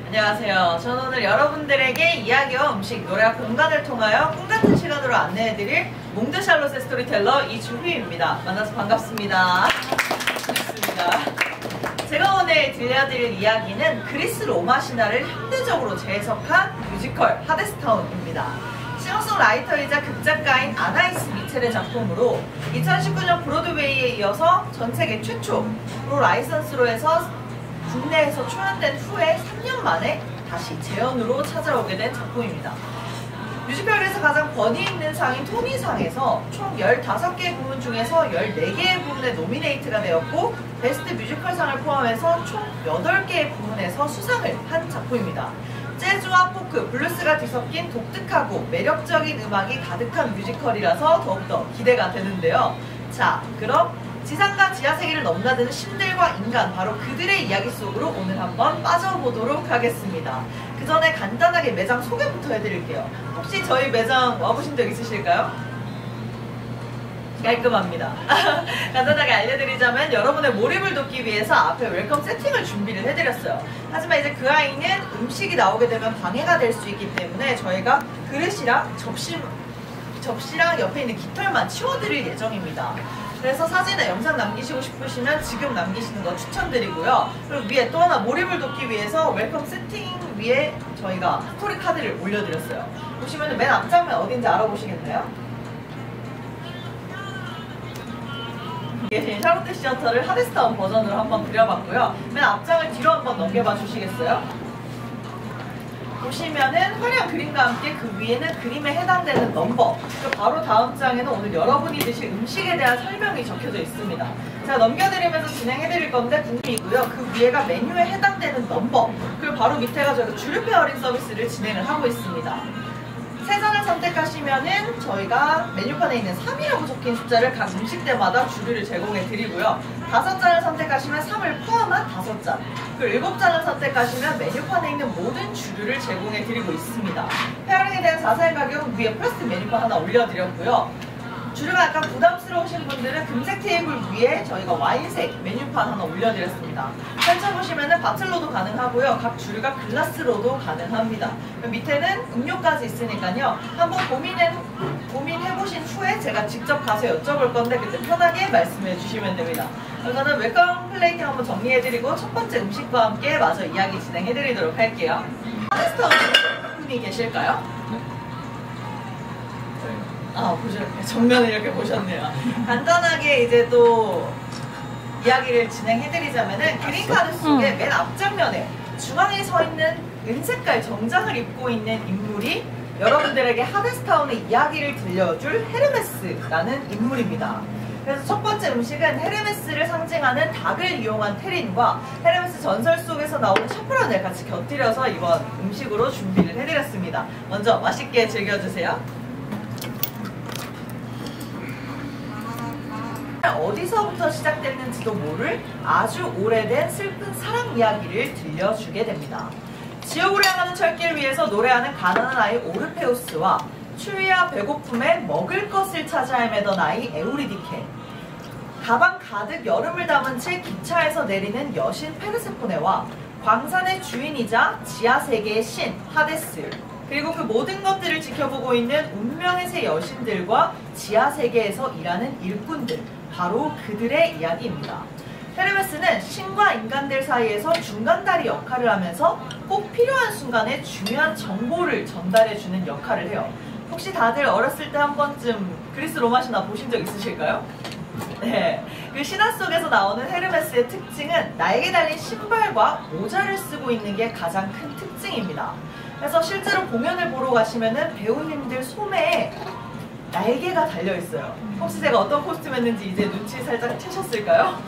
안녕하세요. 저는 오늘 여러분들에게 이야기와 음식, 노래와 공간을 통하여 꿈같은 시간으로 안내해드릴 몽드 샬롯의 스토리텔러 이주휘입니다. 만나서 반갑습니다. 반갑습니다. 제가 오늘 들려드릴 이야기는 그리스 로마 신화를 현대적으로 재해석한 뮤지컬 하데스타운입니다. 싱어송라이터이자 극작가인 아나이스 미첼의 작품으로 2019년 브로드웨이에 이어서 전 세계 최초로 라이선스로 해서 국내에서 초연된 후에 3년 만에 다시 재연으로 찾아오게 된 작품입니다. 뮤지컬에서 가장 권위 있는 상인 토니상에서 총 15개의 부문 중에서 14개의 부문에 노미네이트가 되었고 베스트 뮤지컬상을 포함해서 총 8개의 부문에서 수상을 한 작품입니다. 재즈와 포크, 블루스가 뒤섞인 독특하고 매력적인 음악이 가득한 뮤지컬이라서 더욱더 기대가 되는데요. 자, 그럼 지상과 지하세계를 넘나드는 신들과 인간, 바로 그들의 이야기 속으로 오늘 한번 빠져보도록 하겠습니다. 그 전에 간단하게 매장 소개부터 해드릴게요. 혹시 저희 매장 와보신 적 있으실까요? 깔끔합니다. 간단하게 알려드리자면 여러분의 몰입을 돕기 위해서 앞에 웰컴 세팅을 준비를 해드렸어요. 하지만 이제 그 아이는 음식이 나오게 되면 방해가 될 수 있기 때문에 저희가 그릇이랑 접시랑 옆에 있는 깃털만 치워드릴 예정입니다. 그래서 사진에 영상 남기시고 싶으시면 지금 남기시는 거 추천드리고요. 그리고 위에 또 하나 몰입을 돕기 위해서 웰컴 세팅 위에 저희가 스토리 카드를 올려드렸어요. 보시면 맨 앞장면 어딘지 알아보시겠나요? 이게 샤롯트 시어터를 하데스타운 버전으로 한번 그려봤고요. 맨 앞장을 뒤로 한번 넘겨봐 주시겠어요? 보시면은 화려한 그림과 함께 그 위에는 그림에 해당되는 넘버, 그리고 바로 다음 장에는 오늘 여러분이 드실 음식에 대한 설명이 적혀져 있습니다. 제가 넘겨드리면서 진행해드릴 건데 궁금이고요. 그 위에가 메뉴에 해당되는 넘버, 그리고 바로 밑에가 저희가 주류 페어링 서비스를 진행을 하고 있습니다. 3잔을 선택하시면은 저희가 메뉴판에 있는 3이라고 적힌 숫자를 각 음식대마다 주류를 제공해 드리고요. 5잔을 선택하시면 3을 포함한 5잔, 그리고 7잔을 선택하시면 메뉴판에 있는 모든 주류를 제공해 드리고 있습니다. 페어링에 대한 자세한 가격은 위에 플라스틱 메뉴판 하나 올려드렸고요. 주류가 약간 부담스러우신 분들은 금색 테이블 위에 저희가 와인색 메뉴판 하나 올려드렸습니다. 펼쳐보시면 바틀로도 가능하고요. 각 주류가 글라스로도 가능합니다. 밑에는 음료까지 있으니까요. 한번 고민해보신 후에 제가 직접 가서 여쭤볼 건데 그때 편하게 말씀해 주시면 됩니다. 저는 웰컴 플레이팅 한번 정리해드리고 첫 번째 음식과 함께 마저 이야기 진행해드리도록 할게요. 하데스타운 분이 계실까요? 보셨네요. 정면을 이렇게 보셨네요. 간단하게 이제 또 이야기를 진행해드리자면은 그린카드 속에 맨 앞장면에 중앙에 서 있는 은색깔 정장을 입고 있는 인물이 여러분들에게 하데스타운의 이야기를 들려줄 헤르메스라는 인물입니다. 그래서 첫 번째 음식은 헤르메스를 상징하는 닭을 이용한 테린과 헤르메스 전설 속에서 나오는 샤프란을 같이 곁들여서 이번 음식으로 준비를 해드렸습니다. 먼저 맛있게 즐겨주세요. 어디서부터 시작됐는지도 모를 아주 오래된 슬픈 사랑 이야기를 들려주게 됩니다. 지옥으로 향하는 철길 위에서 노래하는 가난한 아이 오르페우스와 추위와 배고픔에 먹을 것을 찾아 헤매던 아이 에우리디케, 가방 가득 여름을 담은 채 기차에서 내리는 여신 페르세포네와 광산의 주인이자 지하세계의 신 하데스, 그리고 그 모든 것들을 지켜보고 있는 운명의 새 여신들과 지하세계에서 일하는 일꾼들, 바로 그들의 이야기입니다. 헤르메스는 신과 인간들 사이에서 중간다리 역할을 하면서 꼭 필요한 순간에 중요한 정보를 전달해주는 역할을 해요. 혹시 다들 어렸을 때 한 번쯤 그리스 로마 신화 보신 적 있으실까요? 네, 그 신화 속에서 나오는 헤르메스의 특징은 날개 달린 신발과 모자를 쓰고 있는 게 가장 큰 특징입니다. 그래서 실제로 공연을 보러 가시면은 배우님들 소매에 날개가 달려있어요. 혹시 제가 어떤 코스튬 했는지 이제 눈치 살짝 채셨을까요?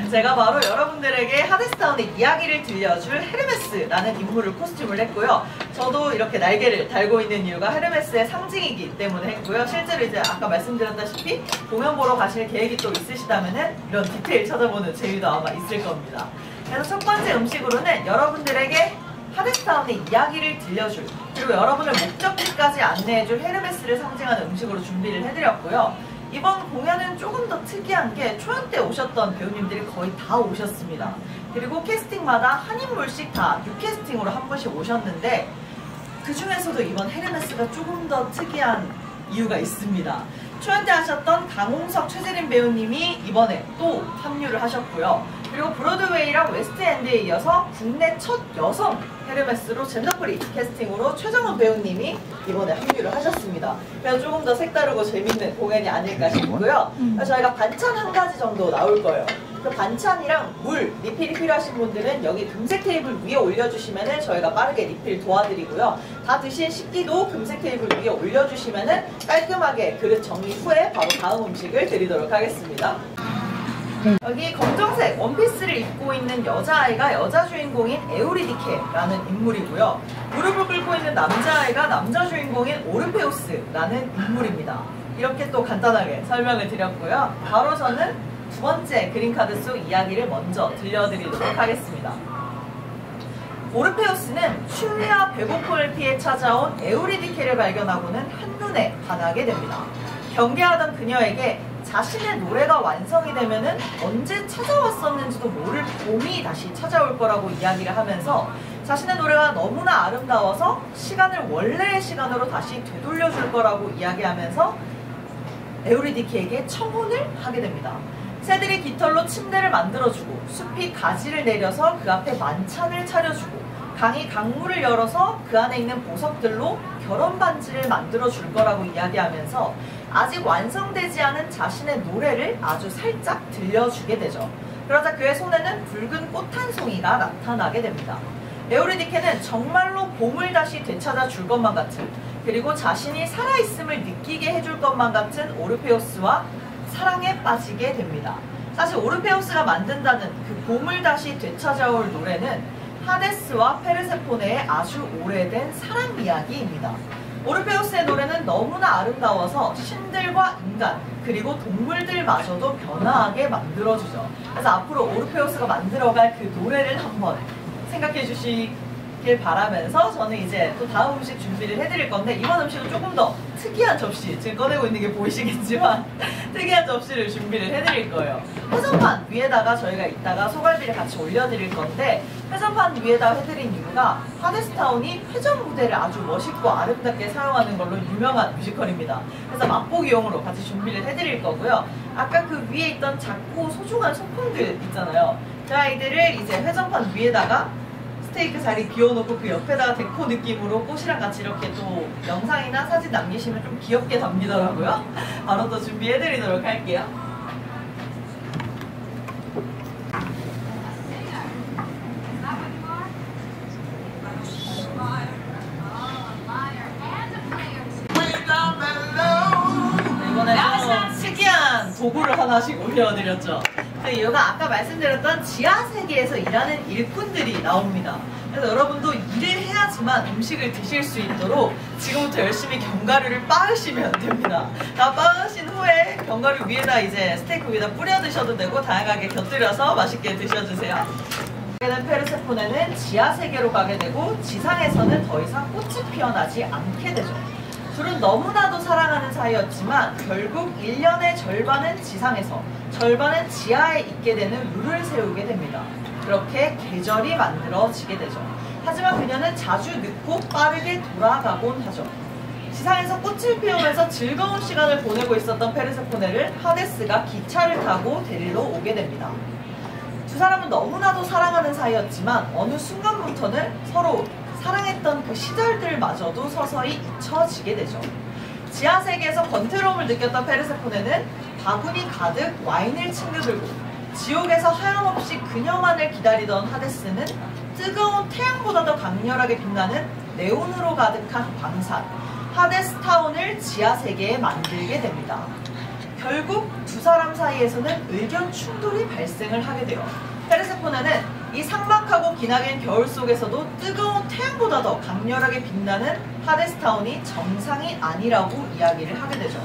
제가 바로 여러분들에게 하데스타운의 이야기를 들려줄 헤르메스라는 인물을 코스튬을 했고요. 저도 이렇게 날개를 달고 있는 이유가 헤르메스의 상징이기 때문에 했고요. 실제로 이제 아까 말씀드렸다시피 공연 보러 가실 계획이 또 있으시다면은 이런 디테일 찾아보는 재미도 아마 있을 겁니다. 그래서 첫 번째 음식으로는 여러분들에게 하데스타운의 이야기를 들려줄, 그리고 여러분을 목적지까지 안내해줄 헤르메스를 상징하는 음식으로 준비를 해드렸고요. 이번 공연은 조금 더 특이한 게 초연 때 오셨던 배우님들이 거의 다 오셨습니다. 그리고 캐스팅마다 한 인물씩 다 뉴캐스팅으로 한 분씩 오셨는데, 그 중에서도 이번 헤르메스가 조금 더 특이한 이유가 있습니다. 초연 때 하셨던 강홍석, 최재림 배우님이 이번에 또 합류를 하셨고요. 그리고 브로드웨이랑 웨스트엔드에 이어서 국내 첫 여성 헤르메스로 젠더프리 캐스팅으로 최정은 배우님이 이번에 합류를 하셨습니다. 그래서 조금 더 색다르고 재밌는 공연이 아닐까 싶고요. 저희가 반찬 한 가지 정도 나올 거예요. 그 반찬이랑 물, 리필이 필요하신 분들은 여기 금색 테이블 위에 올려주시면은 저희가 빠르게 리필 도와드리고요. 다 드신 식기도 금색 테이블 위에 올려주시면은 깔끔하게 그릇 정리 후에 바로 다음 음식을 드리도록 하겠습니다. 여기 검정색 원피스를 입고 있는 여자아이가 여자 주인공인 에우리디케라는 인물이고요. 무릎을 꿇고 있는 남자아이가 남자 주인공인 오르페우스라는 인물입니다. 이렇게 또 간단하게 설명을 드렸고요. 바로 저는 두 번째 그린카드 속 이야기를 먼저 들려드리도록 하겠습니다. 오르페우스는 추위와 배고픔을 피해 찾아온 에우리디케를 발견하고는 한눈에 반하게 됩니다. 경계하던 그녀에게 자신의 노래가 완성이 되면은 언제 찾아왔었는지도 모를 봄이 다시 찾아올 거라고 이야기를 하면서 자신의 노래가 너무나 아름다워서 시간을 원래의 시간으로 다시 되돌려줄 거라고 이야기하면서 에우리디케에게 청혼을 하게 됩니다. 새들이 깃털로 침대를 만들어주고 숲이 가지를 내려서 그 앞에 만찬을 차려주고 강이 강물을 열어서 그 안에 있는 보석들로 결혼 반지를 만들어줄 거라고 이야기하면서 아직 완성되지 않은 자신의 노래를 아주 살짝 들려주게 되죠. 그러자 그의 손에는 붉은 꽃 한 송이가 나타나게 됩니다. 에우리디케는 정말로 봄을 다시 되찾아 줄 것만 같은, 그리고 자신이 살아있음을 느끼게 해줄 것만 같은 오르페우스와 사랑에 빠지게 됩니다. 사실 오르페우스가 만든다는 그 봄을 다시 되찾아올 노래는 하데스와 페르세포네의 아주 오래된 사랑 이야기입니다. 오르페우스의 노래는 너무나 아름다워서 신들과 인간 그리고 동물들마저도 변화하게 만들어주죠. 그래서 앞으로 오르페우스가 만들어갈 그 노래를 한번 생각해 주시길 바라면서 저는 이제 또 다음 음식 준비를 해드릴 건데, 이번 음식은 조금 더 특이한 접시, 지금 꺼내고 있는 게 보이시겠지만 특이한 접시를 준비를 해드릴 거예요. 회전판 위에다가 저희가 이따가 소갈비를 같이 올려드릴 건데, 회전판 위에다 해드린 이유가 하데스타운이 회전 무대를 아주 멋있고 아름답게 사용하는 걸로 유명한 뮤지컬입니다. 그래서 맛보기용으로 같이 준비를 해드릴 거고요. 아까 그 위에 있던 작고 소중한 소품들 있잖아요. 그 아이들을 이제 회전판 위에다가 스테이크 자리 비워놓고 그 옆에다가 데코 느낌으로 꽃이랑 같이 이렇게 또 영상이나 사진 남기시면 좀 귀엽게 담기더라고요. 바로 또 준비해드리도록 할게요. 이번에 좀 특이한 도구를 하나씩 올려드렸죠. 그 이유가 아까 말씀드렸던 지하 세계에서 일하는 일꾼들이 나옵니다. 그래서 여러분도 일을 해야지만 음식을 드실 수 있도록 지금부터 열심히 견과류를 빻으시면 됩니다. 다 빻으신 후에 견과류 위에다 이제 스테이크 위에다 뿌려 드셔도 되고 다양하게 곁들여서 맛있게 드셔주세요. 페르세포네는 지하 세계로 가게 되고 지상에서는 더 이상 꽃이 피어나지 않게 되죠. 둘은 너무나도 사랑하는 사이였지만 결국 1년의 절반은 지상에서 절반은 지하에 있게 되는 룰을 세우게 됩니다. 그렇게 계절이 만들어지게 되죠. 하지만 그녀는 자주 늦고 빠르게 돌아가곤 하죠. 지상에서 꽃을 피우면서 즐거운 시간을 보내고 있었던 페르세포네를 하데스가 기차를 타고 데리러 오게 됩니다. 두 사람은 너무나도 사랑하는 사이였지만 어느 순간부터는 서로 사랑했던 그 시절들마저도 서서히 잊혀지게 되죠. 지하세계에서 권태로움을 느꼈던 페르세포네는 바구니 가득 와인을 챙겨들고 지옥에서 하염없이 그녀만을 기다리던 하데스는 뜨거운 태양보다 더 강렬하게 빛나는 네온으로 가득한 광산 하데스타운을 지하세계에 만들게 됩니다. 결국 두 사람 사이에서는 의견 충돌이 발생을 하게 돼요. 페르세포네는 이 삭막하고 기나긴 겨울 속에서도 뜨거운 태양보다 더 강렬하게 빛나는 하데스타운이 정상이 아니라고 이야기를 하게 되죠.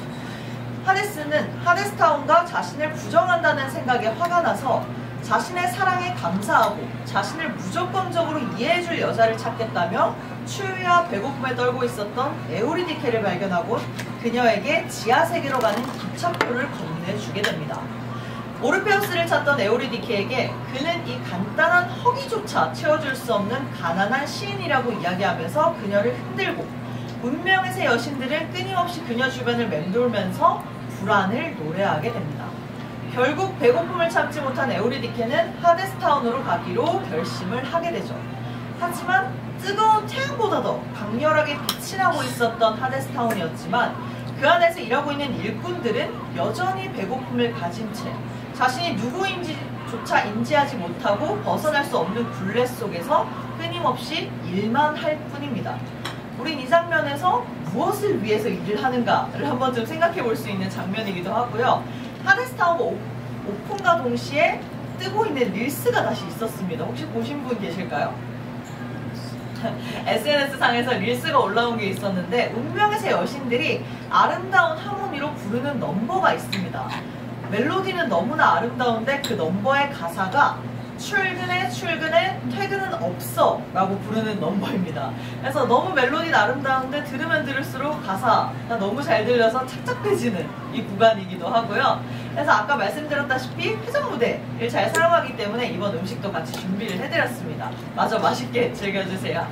하데스는 하데스타운과 자신을 부정한다는 생각에 화가 나서 자신의 사랑에 감사하고 자신을 무조건적으로 이해해줄 여자를 찾겠다며 추위와 배고픔에 떨고 있었던 에우리디케를 발견하고 그녀에게 지하세계로 가는 기척표를 건네주게 됩니다. 오르페우스를 찾던 에우리디케에게 그는 이 간단한 허기조차 채워줄 수 없는 가난한 시인이라고 이야기하면서 그녀를 흔들고 운명의 새 여신들은 끊임없이 그녀 주변을 맴돌면서 불안을 노래하게 됩니다. 결국 배고픔을 참지 못한 에우리디케는 하데스타운으로 가기로 결심을 하게 되죠. 하지만 뜨거운 태양보다 더 강렬하게 빛이 나고 있었던 하데스타운이었지만 그 안에서 일하고 있는 일꾼들은 여전히 배고픔을 가진 채 자신이 누구인지조차 인지하지 못하고 벗어날 수 없는 굴레 속에서 끊임없이 일만 할 뿐입니다. 우린 이 장면에서 무엇을 위해서 일을 하는가를 한번 좀 생각해 볼 수 있는 장면이기도 하고요. 하데스타운 오픈과 동시에 뜨고 있는 릴스가 다시 있었습니다. 혹시 보신 분 계실까요? SNS상에서 릴스가 올라온 게 있었는데 운명의 새 여신들이 아름다운 하모니로 부르는 넘버가 있습니다. 멜로디는 너무나 아름다운데 그 넘버의 가사가 출근해 출근해 퇴근은 없어 라고 부르는 넘버입니다. 그래서 너무 멜로디는 아름다운데 들으면 들을수록 가사가 너무 잘 들려서 착잡해지는 이 구간이기도 하고요. 그래서 아까 말씀드렸다시피 회전 무대를 잘 사용하기 때문에 이번 음식도 같이 준비를 해드렸습니다. 마저 맛있게 즐겨주세요.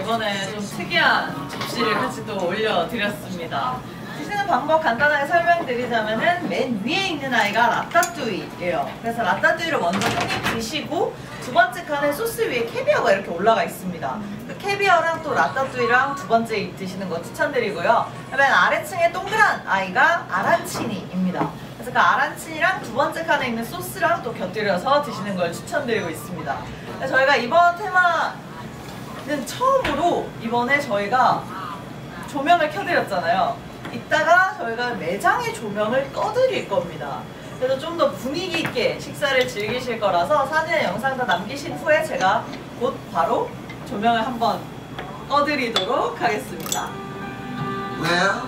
이번에 좀 특이한 접시를 같이 또 올려드렸습니다. 드시는 방법 간단하게 설명드리자면은 맨 위에 있는 아이가 라따뚜이예요. 그래서 라따뚜이를 먼저 한 입 드시고 두 번째 칸에 소스 위에 캐비어가 이렇게 올라가 있습니다. 그 캐비어랑 또 라따뚜이랑 두 번째 입 드시는 거 추천드리고요. 맨 아래층에 동그란 아이가 아란치니입니다. 그래서 그 아란치니랑 두 번째 칸에 있는 소스랑 또 곁들여서 드시는 걸 추천드리고 있습니다. 저희가 이번 테마는 처음으로 이번에 저희가 조명을 켜드렸잖아요. 이따가 저희가 매장의 조명을 꺼드릴 겁니다. 그래서 좀 더 분위기 있게 식사를 즐기실 거라서 사진이나 영상 다 남기신 후에 제가 곧 바로 조명을 한번 꺼드리도록 하겠습니다. Well,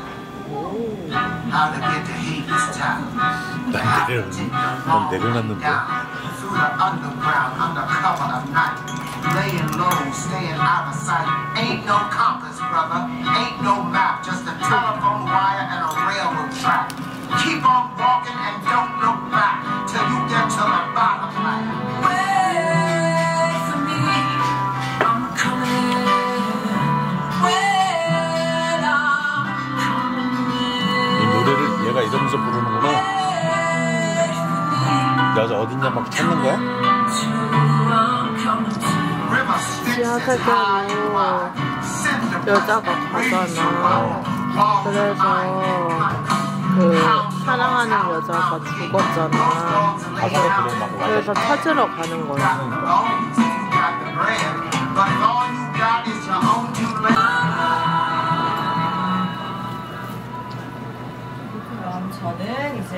how to get to Hades Town? 난 내려놨는데. Through the underground, under cover of night, laying low, staying out of sight. Ain't no compass, brother. Ain't no map, just a telephone wire and a railroad track. Keep on walking and don't look back till you get to the bottom line. Wait for me, I'm coming. Wait, I'm coming. 이 노래를 얘가 이러면서 부르는구나. 여자 어딨냐 막 찾는 거야? 지하세계로 여자가 가잖아. 그래서 그 사랑하는 여자가 죽었잖아. 그래서 찾으러 가는 거야. 그럼 저는 이제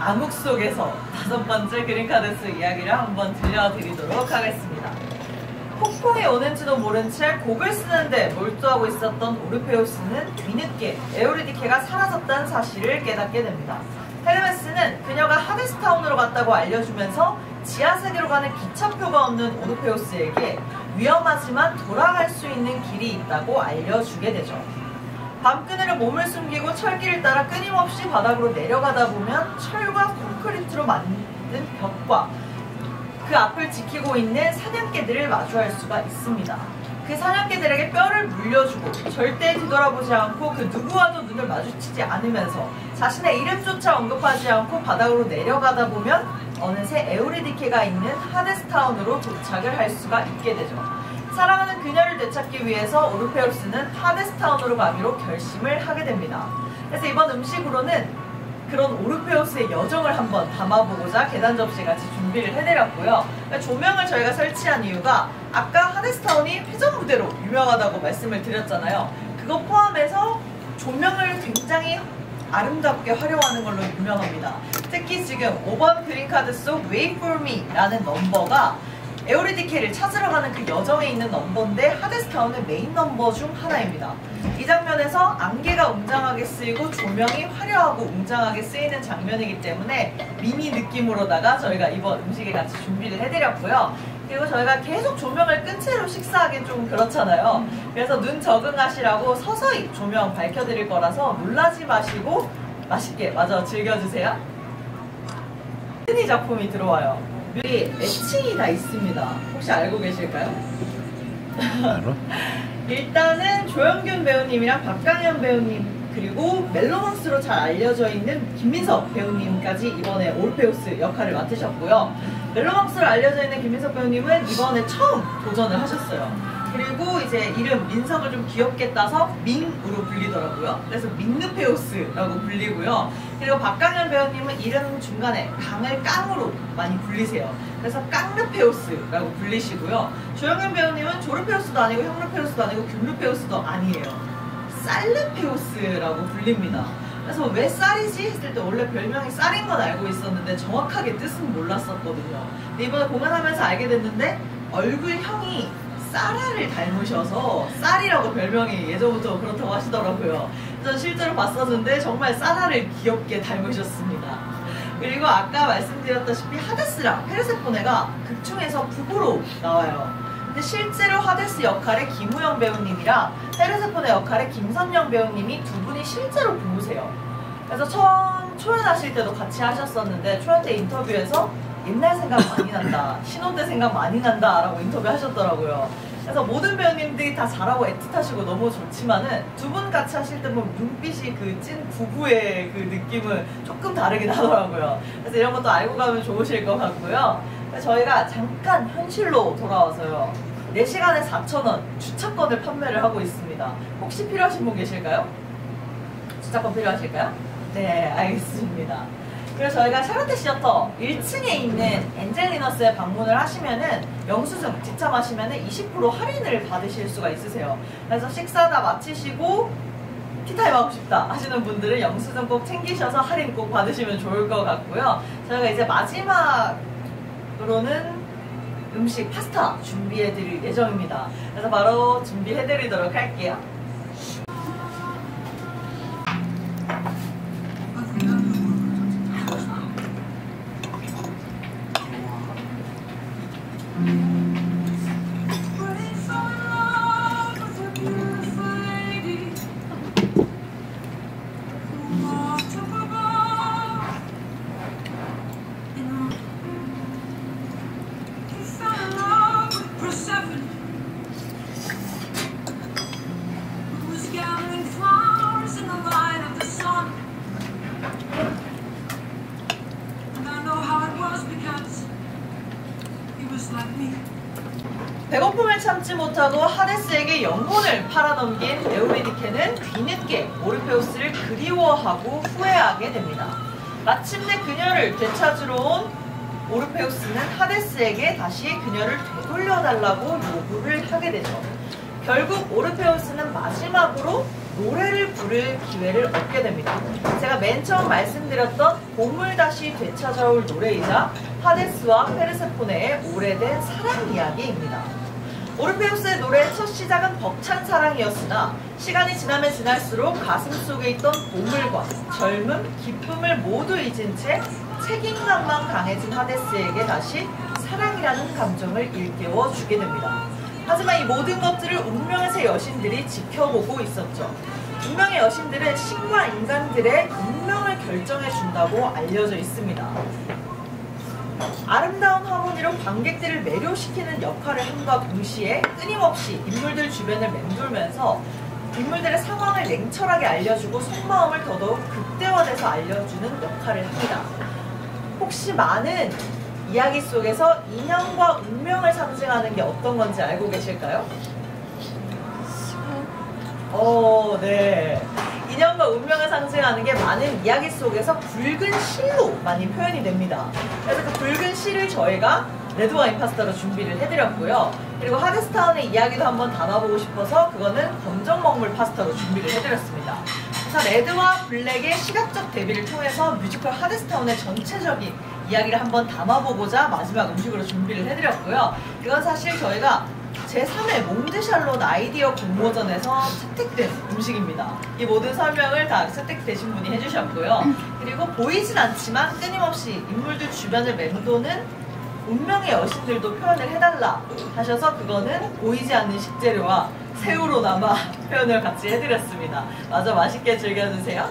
암흑 속에서 5번째 그린카데스 이야기를 한번 들려드리도록 하겠습니다. 폭풍이 오는지도 모른 채 곡을 쓰는데 몰두하고 있었던 오르페우스는 뒤늦게 에우리디케가 사라졌다는 사실을 깨닫게 됩니다. 헤르메스는 그녀가 하데스타운으로 갔다고 알려주면서 지하세계로 가는 기차표가 없는 오르페우스에게 위험하지만 돌아갈 수 있는 길이 있다고 알려주게 되죠. 밤그늘에 몸을 숨기고 철길을 따라 끊임없이 바닥으로 내려가다 보면 철과 콘크리트로 만든 벽과 그 앞을 지키고 있는 사냥개들을 마주할 수가 있습니다. 그 사냥개들에게 뼈를 물려주고 절대 뒤돌아보지 않고 그 누구와도 눈을 마주치지 않으면서 자신의 이름조차 언급하지 않고 바닥으로 내려가다 보면 어느새 에우리디케가 있는 하데스타운으로 도착을 할 수가 있게 되죠. 사랑하는 그녀를 되찾기 위해서 오르페우스는 하데스타운으로 가기로 결심을 하게 됩니다. 그래서 이번 음식으로는 그런 오르페우스의 여정을 한번 담아보고자 계단 접시 같이 준비를 해드렸고요. 조명을 저희가 설치한 이유가 아까 하데스타운이 회전 무대로 유명하다고 말씀을 드렸잖아요. 그거 포함해서 조명을 굉장히 아름답게 활용하는 걸로 유명합니다. 특히 지금 5번 그린카드 속 Wait for Me 라는 넘버가 에우리디케를 찾으러 가는 그 여정에 있는 넘버인데 하데스타운의 메인 넘버 중 하나입니다. 이 장면에서 안개가 웅장하게 쓰이고 조명이 화려하고 웅장하게 쓰이는 장면이기 때문에 미니 느낌으로다가 저희가 이번 음식에 같이 준비를 해드렸고요. 그리고 저희가 계속 조명을 끈 채로 식사하기엔 좀 그렇잖아요. 그래서 눈 적응하시라고 서서히 조명 밝혀드릴 거라서 놀라지 마시고 맛있게 마저 즐겨주세요. 흔히 작품이 들어와요. 여기 애칭이 다 있습니다. 혹시 알고 계실까요? 알아? 일단은 조영균 배우님이랑 박강현 배우님 그리고 멜로망스로 잘 알려져 있는 김민석 배우님까지 이번에 오르페우스 역할을 맡으셨고요. 멜로망스로 알려져 있는 김민석 배우님은 이번에 처음 도전을 하셨어요. 그리고 이제 이름 민석을 좀 귀엽게 따서 민으로 불리더라고요. 그래서 민느페우스라고 불리고요. 그리고 박강현 배우님은 이름 중간에 강을 깡으로 많이 불리세요. 그래서 깡르페우스라고 불리시고요. 조영현 배우님은 조르페우스도 아니고 형르페우스도 아니고 귤르페우스도 아니에요. 쌀르페우스라고 불립니다. 그래서 왜 쌀이지? 했을 때 원래 별명이 쌀인 건 알고 있었는데 정확하게 뜻은 몰랐었거든요. 근데 이번에 공연하면서 알게 됐는데 얼굴형이 쌀알을 닮으셔서 쌀이라고 별명이 예전부터 그렇다고 하시더라고요. 전 실제로 봤었는데 정말 쌀알을 귀엽게 닮으셨습니다. 그리고 아까 말씀드렸다시피 하데스랑 페르세포네가 극중에서 부부로 나와요. 근데 실제로 하데스 역할의 김우영 배우님이랑 페르세포네 역할의 김선영 배우님이 두 분이 실제로 부부세요. 그래서 처음 초연하실 때도 같이 하셨었는데 초연 때 인터뷰에서 옛날 생각 많이 난다, 신혼 때 생각 많이 난다 라고 인터뷰 하셨더라고요. 그래서 모든 배우님들이 다 잘하고 애틋하시고 너무 좋지만은 두 분 같이 하실 때 보면 눈빛이 그 찐 부부의 그 느낌은 조금 다르긴 하더라고요. 그래서 이런 것도 알고 가면 좋으실 것 같고요. 저희가 잠깐 현실로 돌아와서요. 4시간에 4,000원 주차권을 판매를 하고 있습니다. 혹시 필요하신 분 계실까요? 주차권 필요하실까요? 네, 알겠습니다. 그리고 저희가 샤르테 시어터 1층에 있는 엔젤리너스에 방문을 하시면은 영수증 지참하시면은 20% 할인을 받으실 수가 있으세요. 그래서 식사 다 마치시고 티타임 하고 싶다 하시는 분들은 영수증 꼭 챙기셔서 할인 꼭 받으시면 좋을 것 같고요. 저희가 이제 마지막으로는 음식 파스타 준비해 드릴 예정입니다. 그래서 바로 준비해 드리도록 할게요. 배고픔을 참지 못하고 하데스에게 영혼을 팔아넘긴 에우리디케는 뒤늦게 오르페우스를 그리워하고 후회하게 됩니다. 마침내 그녀를 되찾으러 온 오르페우스는 하데스에게 다시 그녀를 되돌려달라고 요구를 하게 되죠. 결국 오르페우스는 마지막으로 노래를 부를 기회를 얻게 됩니다. 제가 맨 처음 말씀드렸던 봄을 다시 되찾아올 노래이자 하데스와 페르세포네의 오래된 사랑 이야기입니다. 오르페우스의 노래의 첫 시작은 벅찬 사랑이었으나 시간이 지나면 지날수록 가슴 속에 있던 보물과 젊음, 기쁨을 모두 잊은 채 책임감만 강해진 하데스에게 다시 사랑이라는 감정을 일깨워 주게 됩니다. 하지만 이 모든 것들을 운명의 세 여신들이 지켜보고 있었죠. 운명의 여신들은 신과 인간들의 운명을 결정해 준다고 알려져 있습니다. 아름다운 하모니로 관객들을 매료시키는 역할을 함과 동시에 끊임없이 인물들 주변을 맴돌면서 인물들의 상황을 냉철하게 알려주고 속마음을 더더욱 극대화돼서 알려주는 역할을 합니다. 혹시 많은 이야기 속에서 인연과 운명을 상징하는 게 어떤 건지 알고 계실까요? 네. 인연과 운명을 상징하는 게 많은 이야기 속에서 붉은 실로 많이 표현이 됩니다. 그래서 그 붉은 실을 저희가 레드와 임파스터로 준비를 해드렸고요. 그리고 하데스타운의 이야기도 한번 담아보고 싶어서 그거는 검정 먹물 파스타로 준비를 해드렸습니다. 그래서 레드와 블랙의 시각적 대비를 통해서 뮤지컬 하데스타운의 전체적인 이야기를 한번 담아보고자 마지막 음식으로 준비를 해드렸고요. 이건 사실 저희가 제3회 몽드샬롯 아이디어 공모전에서 채택된 음식입니다. 이 모든 설명을 다 채택되신 분이 해주셨고요. 그리고 보이진 않지만 끊임없이 인물들 주변을 맴도는 운명의 여신들도 표현을 해달라 하셔서 그거는 보이지 않는 식재료와 새우로나마 표현을 같이 해드렸습니다. 마저 맛있게 즐겨주세요.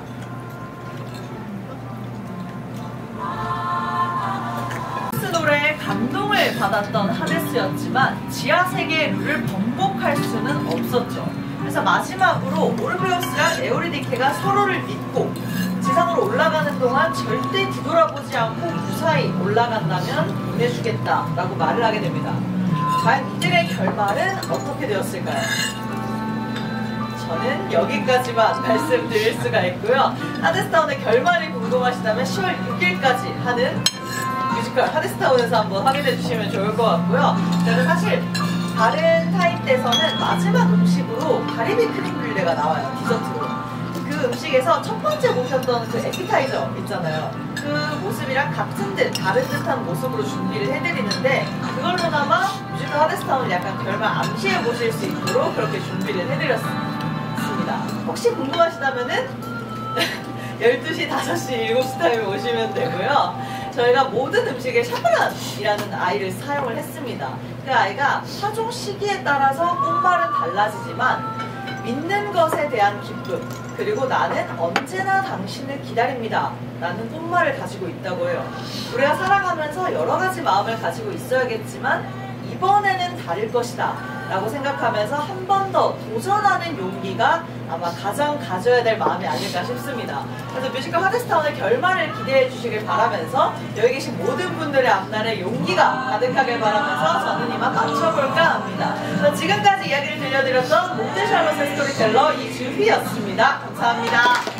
노래에 감동을 받았던 하데스였지만 지하세계의 룰을 번복할 수는 없었죠. 그래서 마지막으로 오르페우스랑 에오리디케가 서로를 믿고 지상으로 올라가는 동안 절대 뒤돌아보지 않고 무사히 올라간다면 보내주겠다라고 말을 하게 됩니다. 과연 이들의 결말은 어떻게 되었을까요? 저는 여기까지만 말씀드릴 수가 있고요. 하데스타운의 결말이 궁금하시다면 10월 6일까지 하는 뮤지컬 하데스타운에서 한번 확인해 주시면 좋을 것 같고요. 저는 사실 다른 타임 때서는 마지막 음식으로 가리비 크림블레가 나와요. 디저트로. 그 음식에서 첫 번째 모셨던 그 에피타이저 있잖아요. 그 모습이랑 같은 듯 다른 듯한 모습으로 준비를 해드리는데 그걸로나마 뮤지컬 하데스타운을 약간 결말 암시해 보실 수 있도록 그렇게 준비를 해드렸습니다. 혹시 궁금하시다면은 12시, 5시, 7시 타임에 오시면 되고요. 저희가 모든 음식에 샤브란이라는 아이를 사용을 했습니다. 그 아이가 파종 시기에 따라서 꽃말은 달라지지만 믿는 것에 대한 기쁨 그리고 나는 언제나 당신을 기다립니다 라는 꽃말을 가지고 있다고 해요. 우리가 살아가면서 여러 가지 마음을 가지고 있어야겠지만 이번에는 다를 것이다 라고 생각하면서 한 번 더 도전하는 용기가 아마 가장 가져야 될 마음이 아닐까 싶습니다. 그래서 뮤지컬 하데스타운의 결말을 기대해 주시길 바라면서 여기 계신 모든 분들의 앞날에 용기가 가득하길 바라면서 저는 이만 마쳐볼까 합니다. 지금까지 이야기를 들려드렸던 몽드샬롯의 스토리텔러 이주희였습니다. 감사합니다.